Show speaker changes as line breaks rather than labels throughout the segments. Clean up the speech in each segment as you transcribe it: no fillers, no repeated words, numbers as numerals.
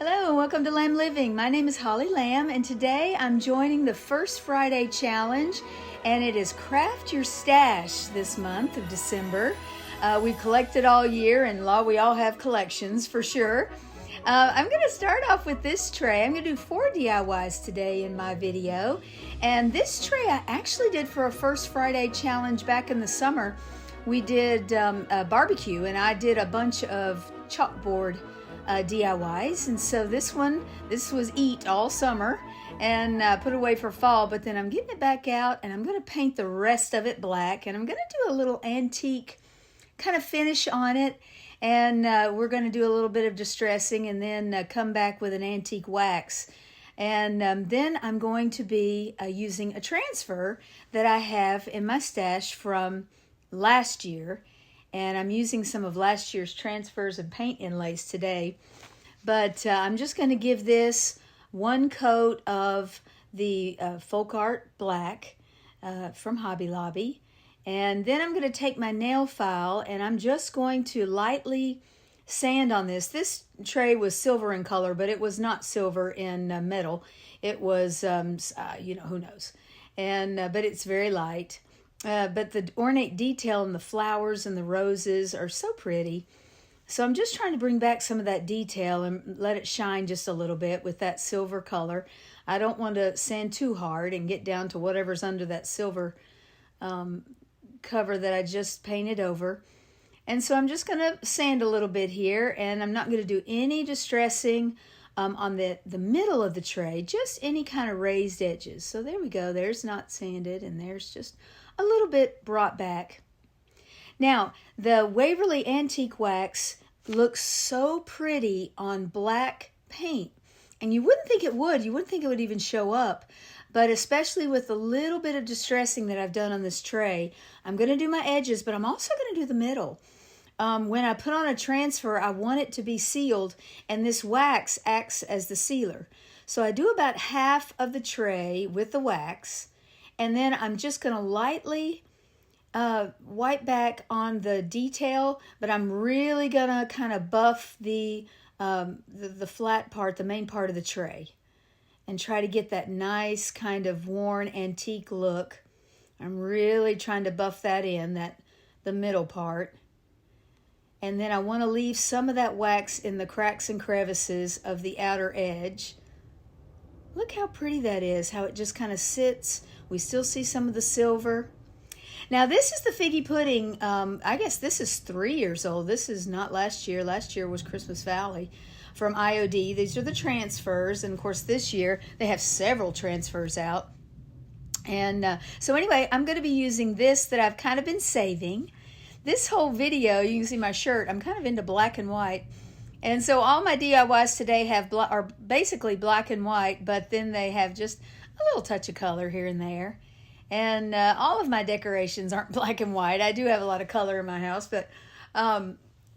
Hello and welcome to Lamb Living. My name is Holly Lamb and today I'm joining the First Friday Challenge, and it is Craft Your Stash this month of December. We've collected all year, and we all have collections for sure. I'm going to start off with this tray. I'm going to do 4 DIYs today in my video, and this tray I actually did for a First Friday Challenge back in the summer. We did a barbecue, and I did a bunch of chalkboard DIYs, and so this was eat all summer and put away for fall, but then I'm getting it back out and I'm going to paint the rest of it black, and I'm going to do a little antique kind of finish on it, and we're going to do a little bit of distressing and then come back with an antique wax, and then I'm going to be using a transfer that I have in my stash from last year. And I'm using some of last year's transfers and paint inlays today. But I'm just going to give this one coat of the Folk Art Black from Hobby Lobby. And then I'm going to take my nail file and I'm just going to lightly sand on this. This tray was silver in color, but it was not silver in metal. It was, who knows. And but it's very light. But the ornate detail and the flowers and the roses are so pretty. So I'm just trying to bring back some of that detail and let it shine just a little bit with that silver color. I don't want to sand too hard and get down to whatever's under that silver cover that I just painted over. And so I'm just going to sand a little bit here, and I'm not going to do any distressing on the middle of the tray, just any kind of raised edges. So there we go. There's not sanded, and there's just a little bit brought back. Now, the Waverly Antique Wax looks so pretty on black paint, and you wouldn't think it would. You wouldn't think it would even show up, but especially with a little bit of distressing that I've done on this tray, I'm going to do my edges, but I'm also going to do the middle. When I put on a transfer, I want it to be sealed, and this wax acts as the sealer. So I do about half of the tray with the wax, and then I'm just going to lightly wipe back on the detail, but I'm really going to kind of buff the flat part, the main part of the tray, and try to get that nice kind of worn antique look. I'm really trying to buff that in, the middle part. And then I want to leave some of that wax in the cracks and crevices of the outer edge. Look how pretty that is, how it just kind of sits. We still see some of the silver. Now this is the figgy pudding. I guess this is 3 years old. This is not last year. Last year was Christmas Valley from IOD. These are the transfers. And of course this year they have several transfers out. And so anyway, I'm going to be using this that I've kind of been saving. This whole video, you can see my shirt, I'm kind of into black and white. And so all my DIYs today are basically black and white, but then they have just a little touch of color here and there. And all of my decorations aren't black and white. I do have a lot of color in my house, but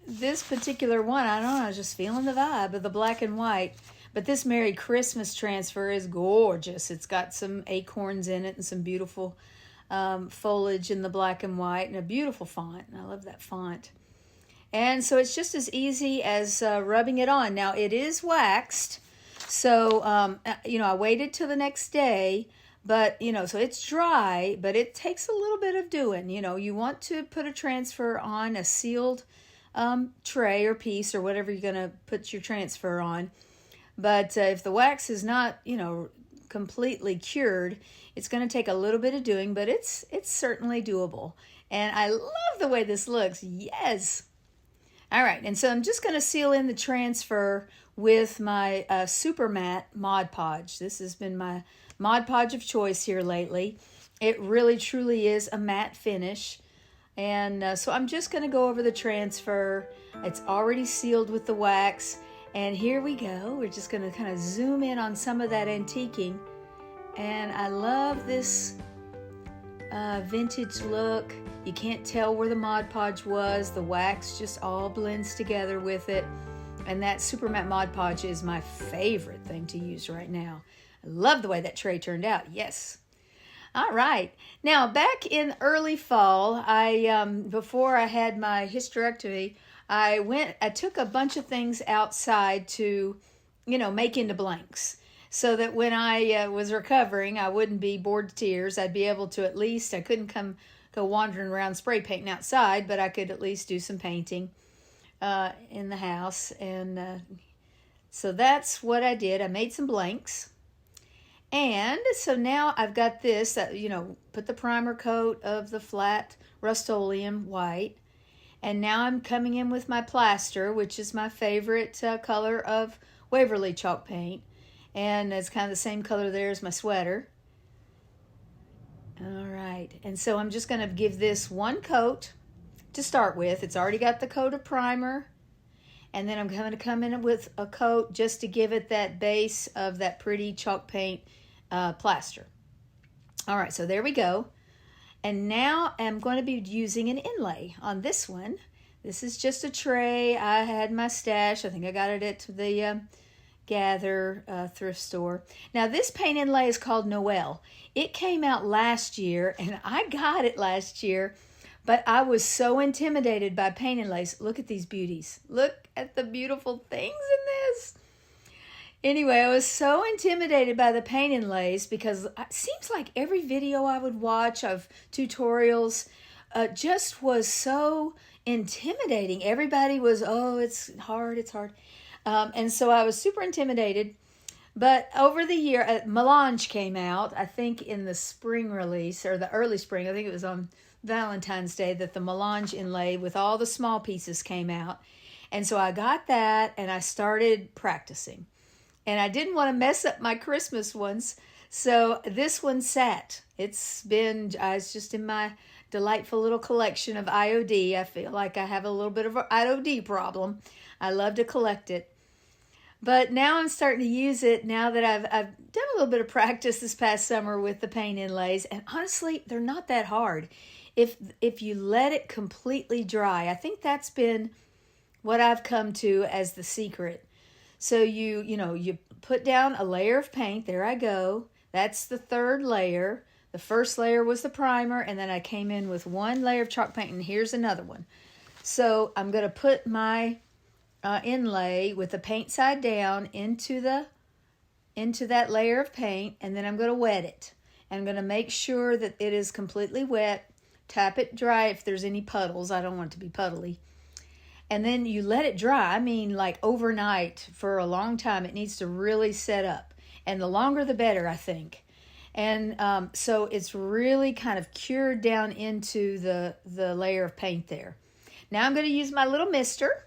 this particular one, I don't know, I was just feeling the vibe of the black and white. But this Merry Christmas transfer is gorgeous. It's got some acorns in it and some beautiful foliage in the black and white, and a beautiful font. And I love that font. And so it's just as easy as rubbing it on. Now it is waxed, so I waited till the next day, but so it's dry, but it takes a little bit of doing. You want to put a transfer on a sealed tray or piece or whatever you're going to put your transfer on. But if the wax is not completely cured, it's going to take a little bit of doing, but it's certainly doable. And I love the way this looks. Yes. All right, and so I'm just going to seal in the transfer with my Super Matte Mod Podge. This has been my Mod Podge of choice here lately. It really truly is a matte finish. And so I'm just going to go over the transfer. It's already sealed with the wax. And here we go. We're just going to kind of zoom in on some of that antiquing. And I love this vintage look. You can't tell where the Mod Podge was. The wax just all blends together with it. And that Super Matte Mod Podge is my favorite thing to use right now. I love the way that tray turned out. Yes. All right. Now, back in early fall, before I had my hysterectomy, I took a bunch of things outside to make into blanks, so that when I was recovering, I wouldn't be bored to tears. I'd be able to, at least, I couldn't go wandering around spray painting outside, but I could at least do some painting in the house. And so that's what I did. I made some blanks. And so now I've got this, put the primer coat of the flat Rust-Oleum white. And now I'm coming in with my plaster, which is my favorite color of Waverly chalk paint. And it's kind of the same color there as my sweater. All right. And so I'm just going to give this one coat to start with. It's already got the coat of primer. And then I'm going to come in with a coat just to give it that base of that pretty chalk paint plaster. All right, so there we go. And now I'm going to be using an inlay on this one. This is just a tray. I had my stash. I think I got it at the Gather thrift store. Now this paint inlay is called Noel. It came out last year, and I got it last year, but I was so intimidated by paint inlays. Look at these beauties. Look at the beautiful things in this. Anyway, I was so intimidated by the paint inlays because it seems like every video I would watch of tutorials just was so intimidating. Everybody was, oh, it's hard, it's hard. And so I was super intimidated. But over the year, Melange came out, I think in the spring release, or the early spring. I think it was on Valentine's Day that the Melange inlay with all the small pieces came out. And so I got that, and I started practicing. And I didn't want to mess up my Christmas ones, so this one sat. It's just in my delightful little collection of IOD. I feel like I have a little bit of an IOD problem. I love to collect it. But now I'm starting to use it now that I've done a little bit of practice this past summer with the paint inlays. And honestly, they're not that hard if you let it completely dry. I think that's been what I've come to as the secret. So you put down a layer of paint. There I go. That's the third layer. The first layer was the primer, and then I came in with one layer of chalk paint, and here's another one. So I'm going to put my inlay with the paint side down into that layer of paint, and then I'm going to wet it. And I'm going to make sure that it is completely wet. Tap it dry if there's any puddles. I don't want it to be puddly. And then you let it dry. I mean, like overnight for a long time. It needs to really set up. And the longer the better, I think. And so it's really kind of cured down into the layer of paint there. Now I'm going to use my little mister.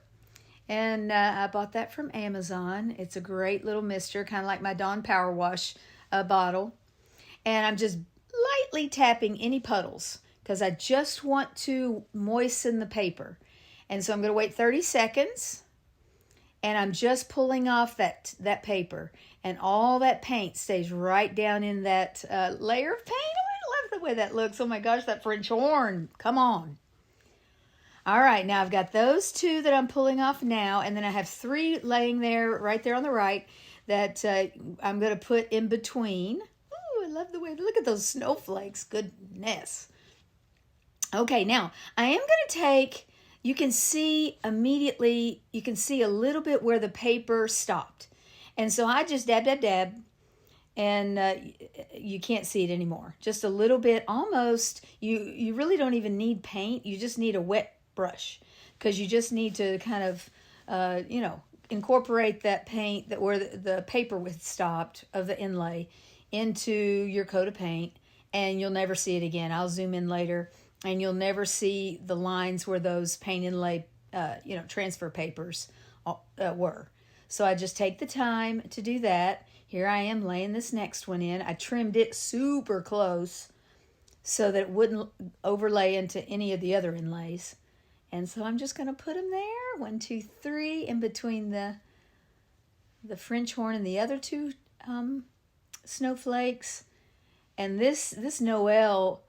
And I bought that from Amazon. It's a great little mister, kind of like my Dawn Power Wash bottle. And I'm just lightly tapping any puddles because I just want to moisten the paper. And so I'm going to wait 30 seconds, and I'm just pulling off that paper, and all that paint stays right down in that layer of paint. Oh, I love the way that looks. Oh my gosh, that French horn. Come on. All right, now I've got those two that I'm pulling off now, and then I have three laying there, right there on the right, that I'm going to put in between. Oh, I love the way, look at those snowflakes. Goodness. Okay, now I am going to take... You can see immediately, you can see a little bit where the paper stopped. And so I just dab, and you can't see it anymore. Just a little bit, almost, you really don't even need paint. You just need a wet brush because you just need to kind of, incorporate that paint that where the paper was stopped of the inlay into your coat of paint, and you'll never see it again. I'll zoom in later. And you'll never see the lines where those paint inlay, transfer papers were. So I just take the time to do that. Here I am laying this next one in. I trimmed it super close so that it wouldn't overlay into any of the other inlays. And so I'm just going to put them there. 1, 2, 3 in between the French horn and the other two snowflakes. And this Noel...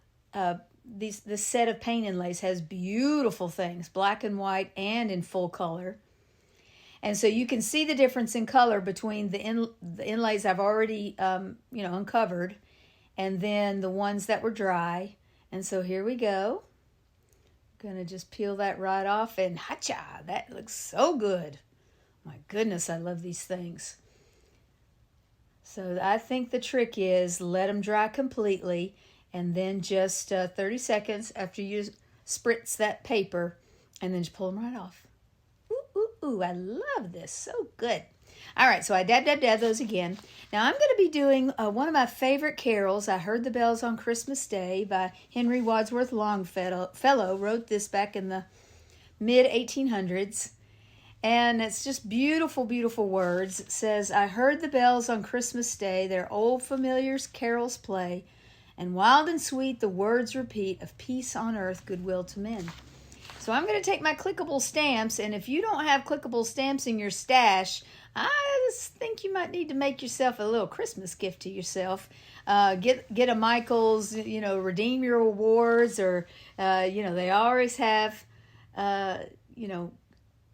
This set of paint inlays has beautiful things, black and white and in full color. And so you can see the difference in color between the inlays I've already, uncovered and then the ones that were dry. And so here we go. I'm going to just peel that right off and hacha, that looks so good. My goodness, I love these things. So I think the trick is let them dry completely, and then just 30 seconds after you spritz that paper, and then just pull them right off. Ooh, ooh, ooh, I love this. So good. All right, so I dab those again. Now I'm going to be doing one of my favorite carols, I Heard the Bells on Christmas Day by Henry Wadsworth Longfellow. Wrote this back in the mid-1800s. And it's just beautiful, beautiful words. It says, I heard the bells on Christmas Day, their old familiar carols play, and wild and sweet the words repeat of peace on earth, goodwill to men. So I'm going to take my clickable stamps, and if you don't have clickable stamps in your stash, I just think you might need to make yourself a little Christmas gift to yourself. Get a Michael's, redeem your rewards, or, they always have,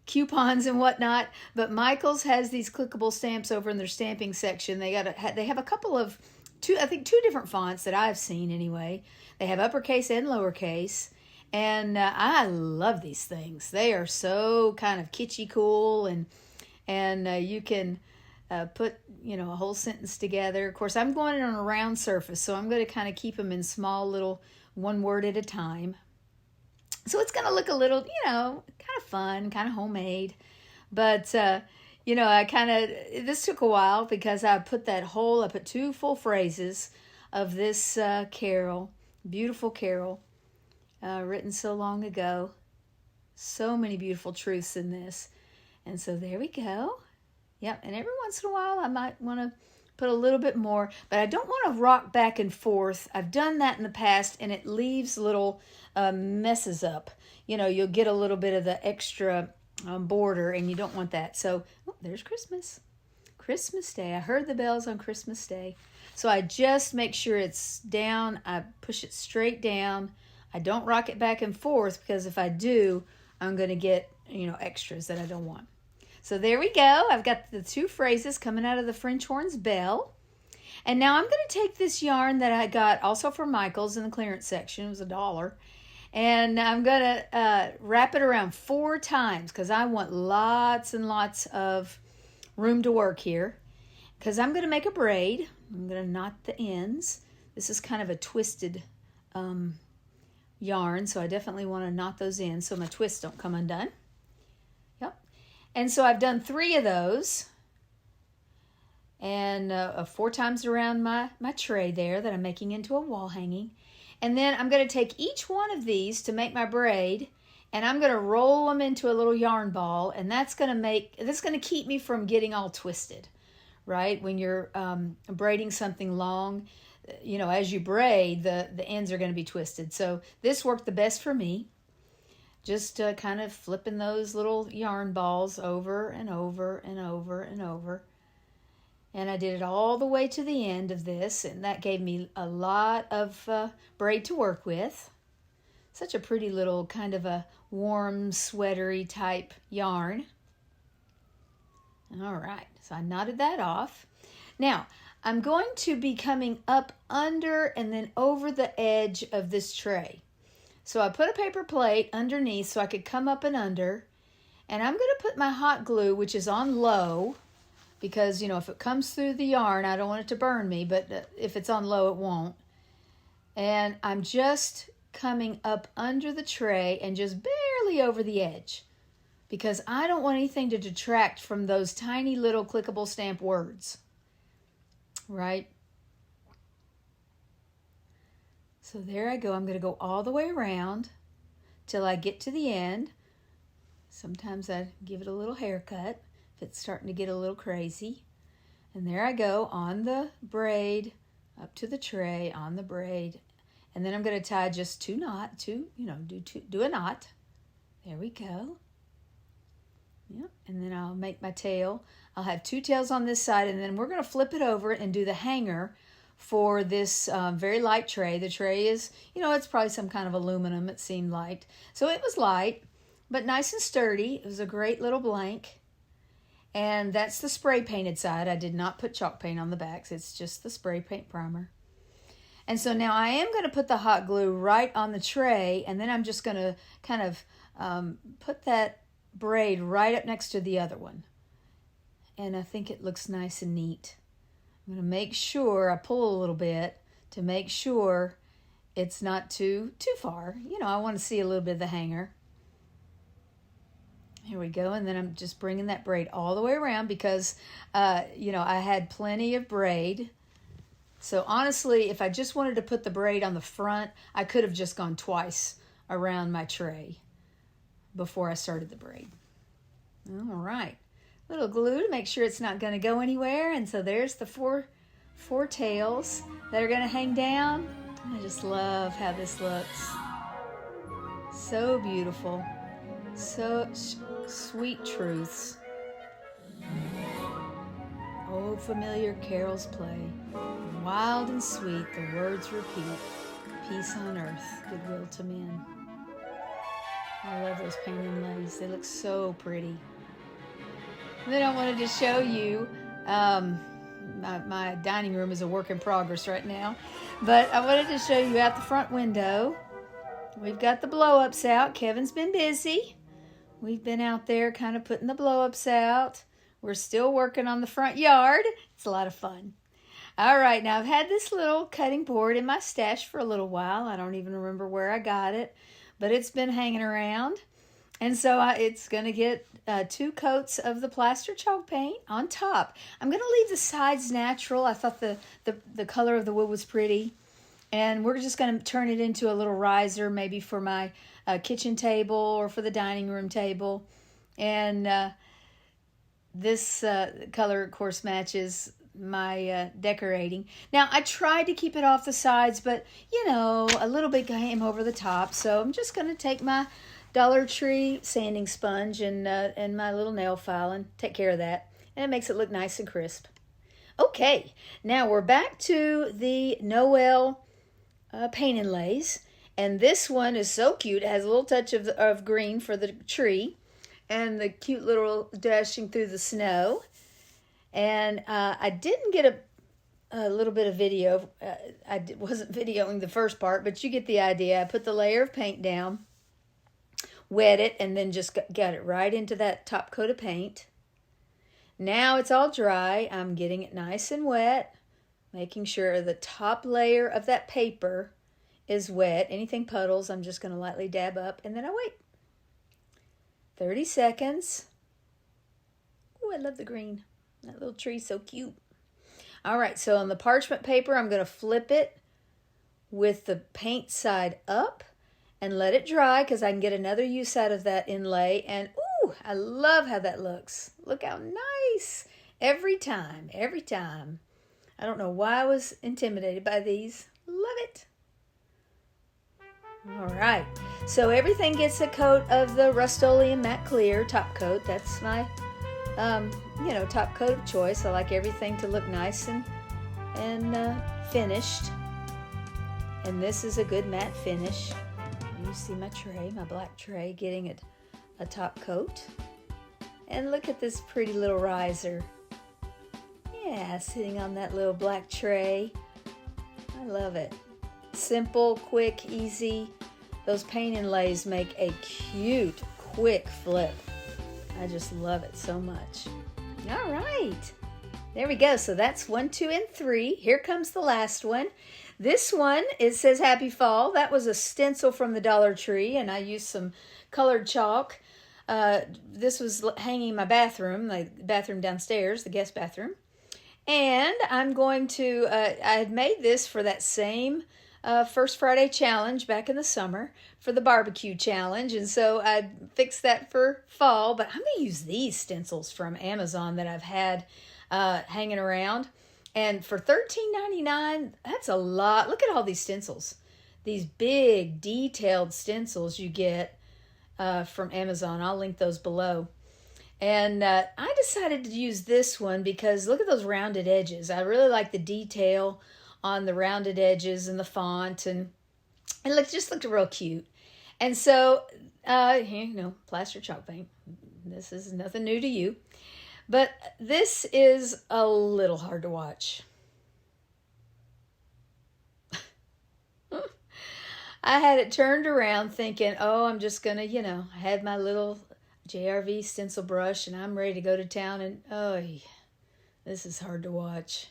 coupons and whatnot, but Michael's has these clickable stamps over in their stamping section. They have a couple of two different fonts that I've seen anyway. They have uppercase and lowercase, and I love these things. They are so kind of kitschy cool, and you can put a whole sentence together. Of course, I'm going on a round surface, so I'm going to kind of keep them in small little one word at a time. So it's going to look a little, kind of fun, kind of homemade. But, this took a while because I put 2 full phrases of this carol, beautiful carol, written so long ago. So many beautiful truths in this. And so there we go. Yep, and every once in a while I might want to put a little bit more, but I don't want to rock back and forth. I've done that in the past, and it leaves little messes up. You'll get a little bit of the extra border, and you don't want that. So there's Christmas. Christmas Day. I heard the bells on Christmas Day. So I just make sure it's down. I push it straight down. I don't rock it back and forth, because if I do, I'm going to get, extras that I don't want. So there we go. I've got the 2 phrases coming out of the French horn's bell. And now I'm going to take this yarn that I got also from Michael's in the clearance section. It was $1. And I'm going to wrap it around 4 times, because I want lots and lots of room to work here. Because I'm going to make a braid. I'm going to knot the ends. This is kind of a twisted yarn, so I definitely want to knot those ends so my twists don't come undone. And so I've done 3 of those, and 4 times around my tray there that I'm making into a wall hanging. And then I'm going to take each one of these to make my braid, and I'm going to roll them into a little yarn ball, and that's going to keep me from getting all twisted, right? When you're braiding something long, as you braid, the ends are going to be twisted. So this worked the best for me. Just kind of flipping those little yarn balls over and over and over and over. And I did it all the way to the end of this, and that gave me a lot of braid to work with. Such a pretty little kind of a warm, sweatery type yarn. All right, so I knotted that off. Now, I'm going to be coming up under and then over the edge of this tray. So I put a paper plate underneath so I could come up and under. And I'm going to put my hot glue, which is on low, because, if it comes through the yarn, I don't want it to burn me, but if it's on low, it won't. And I'm just coming up under the tray and just barely over the edge, because I don't want anything to detract from those tiny little clickable stamp words, right? So there I go. I'm going to go all the way around till I get to the end. Sometimes I give it a little haircut if it's starting to get a little crazy. And there I go on the braid, up to the tray, on the braid. And then I'm going to tie just 2 knots, do a knot. There we go. Yep. And then I'll make my tail. I'll have 2 tails on this side, and then we're going to flip it over and do the hanger for this very light tray. The tray is, it's probably some kind of aluminum, it seemed light. So it was light, but nice and sturdy. It was a great little blank. And that's the spray painted side. I did not put chalk paint on the backs. It's just the spray paint primer. And so now I am going to put the hot glue right on the tray, and then I'm just going to kind of put that braid right up next to the other one. And I think it looks nice and neat. I'm going to make sure I pull a little bit to make sure it's not too far. You know, I want to see a little bit of the hanger. Here we go, and then I'm just bringing that braid all the way around because, you know, I had plenty of braid. So honestly, if I just wanted to put the braid on the front, I could have just gone twice around my tray before I started the braid. All right, little glue to make sure it's not going to go anywhere. And so there's the four tails that are going to hang down. I just love how this looks. So beautiful. So sweet truths. Oh, familiar carols play. Wild and sweet the words repeat. Peace on earth, goodwill to men. I love those paint inlays. They look so pretty. And then I wanted to show you, my dining room is a work in progress right now, but I wanted to show you out the front window. We've got the blow-ups out. Kevin's been busy. We've been out there kind of putting the blow-ups out. We're still working on the front yard. It's a lot of fun. All right, now I've had this little cutting board in my stash for a little while. I don't even remember where I got it, but it's been hanging around. And so it's going to get 2 coats of the plaster chalk paint on top. I'm going to leave the sides natural. I thought the color of the wood was pretty. And we're just going to turn it into a little riser, maybe for my kitchen table or for the dining room table. And this color, of course, matches my decorating. Now, I tried to keep it off the sides, but, you know, a little bit came over the top. So I'm just going to take my Dollar Tree sanding sponge and my little nail file and take care of that. And it makes it look nice and crisp. Okay, now we're back to the Noel paint inlays, and this one is so cute. It has a little touch of green for the tree and the cute little dashing through the snow. And I didn't get a little bit of video. Wasn't videoing the first part, but you get the idea. I put the layer of paint down, wet it, and then just got it right into that top coat of paint. Now it's all dry. I'm getting it nice and wet, making sure the top layer of that paper is wet. Anything puddles, I'm just going to lightly dab up, and then I wait. 30 seconds. Oh, I love the green. That little tree's so cute. All right, so on the parchment paper, I'm going to flip it with the paint side up and let it dry because I can get another use out of that inlay. And, ooh, I love how that looks. Look how nice. Every time. I don't know why I was intimidated by these. Love it. All right, so everything gets a coat of the Rust-Oleum Matte Clear top coat. That's my, top coat of choice. I like everything to look nice and finished. And this is a good matte finish. You see my tray, my black tray, getting a top coat. And look at this pretty little riser. Yeah, sitting on that little black tray. I love it. Simple, quick, easy. Those paint inlays make a cute, quick flip. I just love it so much. All right. There we go. So that's 1, 2, and 3. Here comes the last one. This one, it says Happy Fall. That was a stencil from the Dollar Tree, and I used some colored chalk. This was hanging in my bathroom, the bathroom downstairs, the guest bathroom. And I'm going to, I had made this for that same First Friday challenge back in the summer for the barbecue challenge. And so I fixed that for fall, but I'm going to use these stencils from Amazon that I've had hanging around. And for $13.99, that's a lot. Look at all these stencils. These big detailed stencils you get from Amazon. I'll link those below. And I decided to use this one because look at those rounded edges. I really like the detail on the rounded edges and the font, and it just looked real cute. And so, plaster chalk paint. This is nothing new to you. But this is a little hard to watch. I had it turned around thinking, oh, I'm just going to, I had my little JRV stencil brush and I'm ready to go to town, and oh, this is hard to watch.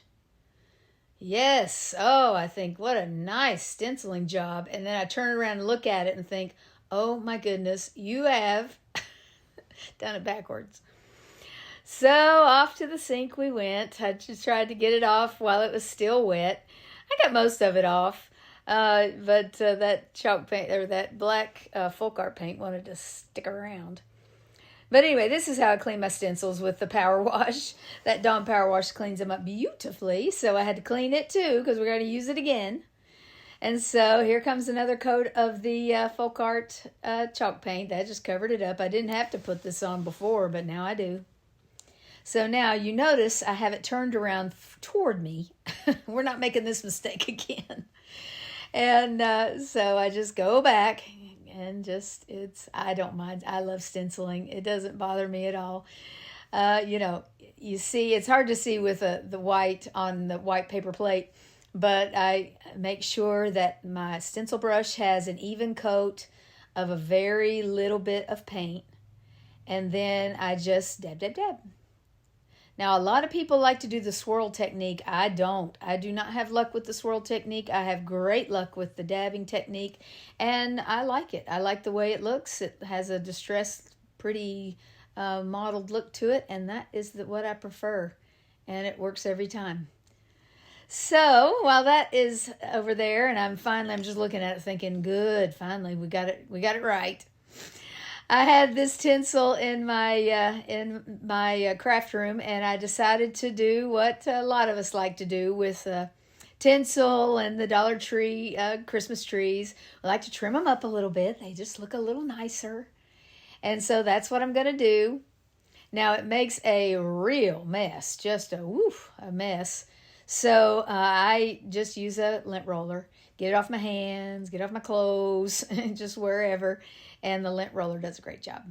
Yes. Oh, I think what a nice stenciling job. And then I turn around and look at it and think, oh my goodness, you have done it backwards. So off to the sink we went. I just tried to get it off while it was still wet. I got most of it off. But that chalk paint, or that black folk art paint, wanted to stick around. But anyway, this is how I clean my stencils with the power wash. That Dawn power wash cleans them up beautifully. So I had to clean it too, because we're going to use it again. And so here comes another coat of the folk art chalk paint. That just covered it up. I didn't have to put this on before, but now I do. So now you notice I have it turned around toward me. We're not making this mistake again. And so I just go back and I don't mind. I love stenciling. It doesn't bother me at all. You see, it's hard to see with the white on the white paper plate, but I make sure that my stencil brush has an even coat of a very little bit of paint. And then I just dab, dab, dab. Now, a lot of people like to do the swirl technique. I don't. I do not have luck with the swirl technique. I have great luck with the dabbing technique, and I like it. I like the way it looks. It has a distressed, pretty modeled look to it, and that is what I prefer, and it works every time. So while that is over there, and I'm just looking at it thinking, good, finally, we got it right. I had this tinsel in my craft room, and I decided to do what a lot of us like to do with tinsel and the Dollar Tree Christmas trees. I like to trim them up a little bit. They just look a little nicer. And so that's what I'm going to do. Now, it makes a real mess, just a mess. So I just use a lint roller, get it off my hands, get off my clothes, just wherever. And the lint roller does a great job.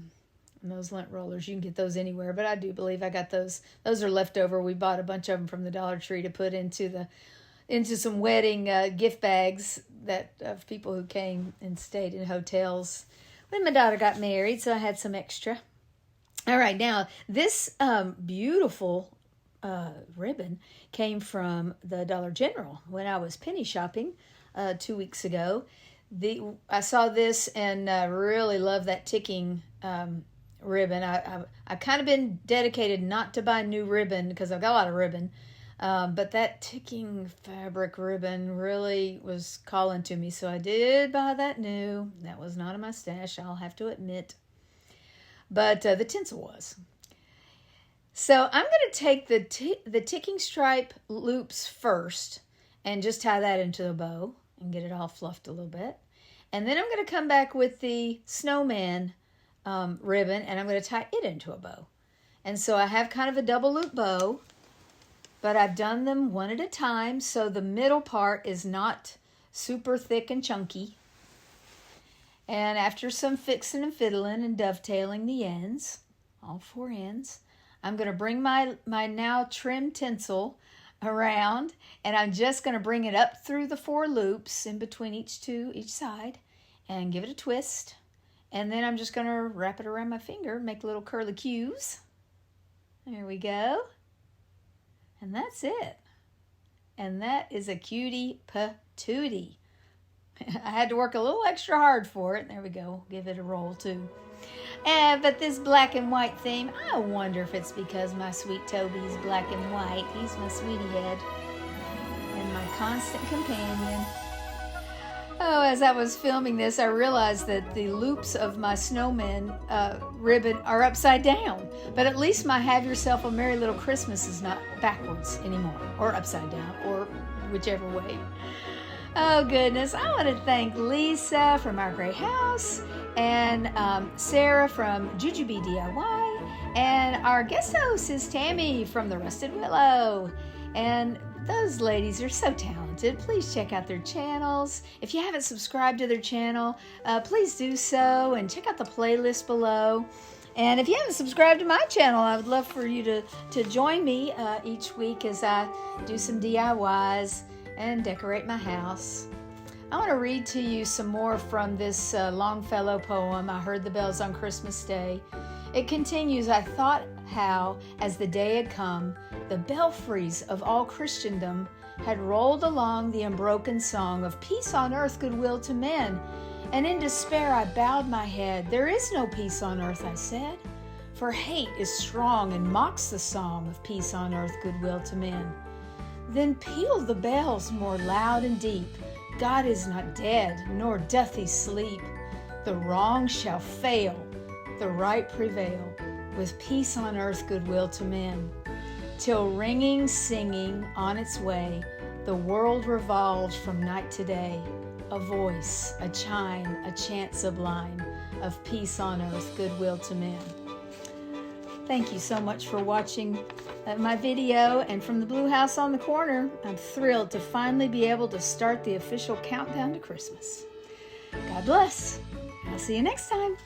And those lint rollers, you can get those anywhere, but I do believe I got those. Those are leftover. We bought a bunch of them from the Dollar Tree to put into some wedding gift bags of people who came and stayed in hotels when my daughter got married, so I had some extra. All right, now this beautiful ribbon came from the Dollar General when I was penny shopping 2 weeks ago. I saw this and really love that ticking ribbon. I've kind of been dedicated not to buy new ribbon because I've got a lot of ribbon. But that ticking fabric ribbon really was calling to me. So I did buy that new. That was not in my stash, I'll have to admit. But the tinsel was. So I'm going to take the ticking stripe loops first and just tie that into a bow and get it all fluffed a little bit. And then I'm going to come back with the snowman ribbon, and I'm going to tie it into a bow. And so I have kind of a double loop bow, but I've done them one at a time, so the middle part is not super thick and chunky. And after some fixing and fiddling and dovetailing the ends, all four ends, I'm going to bring my now trimmed tinsel around, and I'm just going to bring it up through the four loops in between each side and give it a twist. And then I'm just going to wrap it around my finger, make little curly cues. There we go. And that's it. And that is a cutie patootie. I had to work a little extra hard for it. There we go. Give it a roll too. But this black and white theme, I wonder if it's because my sweet Toby's black and white. He's my sweetie head and my constant companion. Oh, as I was filming this, I realized that the loops of my snowman ribbon are upside down. But at least my Have Yourself a Merry Little Christmas is not backwards anymore, or upside down, or whichever way. Oh, goodness. I want to thank Lisa from Our Gray House, and Sarah from Jujubee DIY, and our guest host is Tammy from the Rusted Willow. And those ladies are so talented. Please check out their channels. If you haven't subscribed to their channel, please do so, and check out the playlist below. And if you haven't subscribed to my channel, I would love for you to join me each week as I do some DIYs and decorate my house. I want to read to you some more from this Longfellow poem, I Heard the Bells on Christmas Day. It continues, I thought how, as the day had come, the belfries of all Christendom had rolled along the unbroken song of peace on earth, goodwill to men. And in despair I bowed my head. There is no peace on earth, I said, for hate is strong and mocks the song of peace on earth, goodwill to men. Then pealed the bells more loud and deep. God is not dead, nor doth he sleep. The wrong shall fail, the right prevail, with peace on earth, goodwill to men. Till ringing, singing on its way, the world revolves from night to day. A voice, a chime, a chant sublime of peace on earth, goodwill to men. Thank you so much for watching my video. And from the Blue House on the Corner, I'm thrilled to finally be able to start the official countdown to Christmas. God bless. I'll see you next time.